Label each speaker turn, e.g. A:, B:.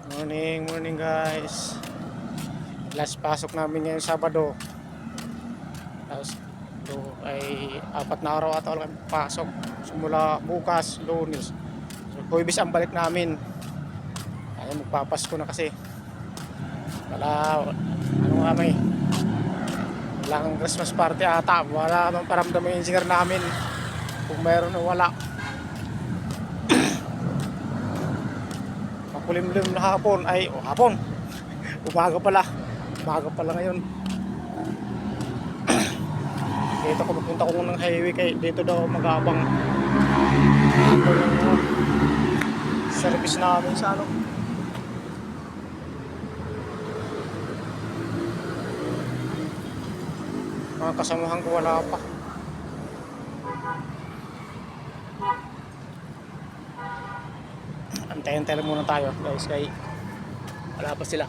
A: Morning, morning guys. Last pasok namin ngayong Sabado. Tapos ito ay 4 na araw ata lang pasok. Simula bukas, Lunes. So Huwebes ang balik namin. Ay magpapasko na kasi. Wala kami. Wala kang Christmas party ata. Wala namang paramdam yung engineer namin. Kung mayroon o wala. Makulimlim na hapon. Hapon. Umaga pala ngayon. Dito ko pupunta ko ng highway kay dito daw mag-aabang ako ng service namin sa mga kasamahan ko wala pa. Antayin muna tayo guys kay wala pa sila.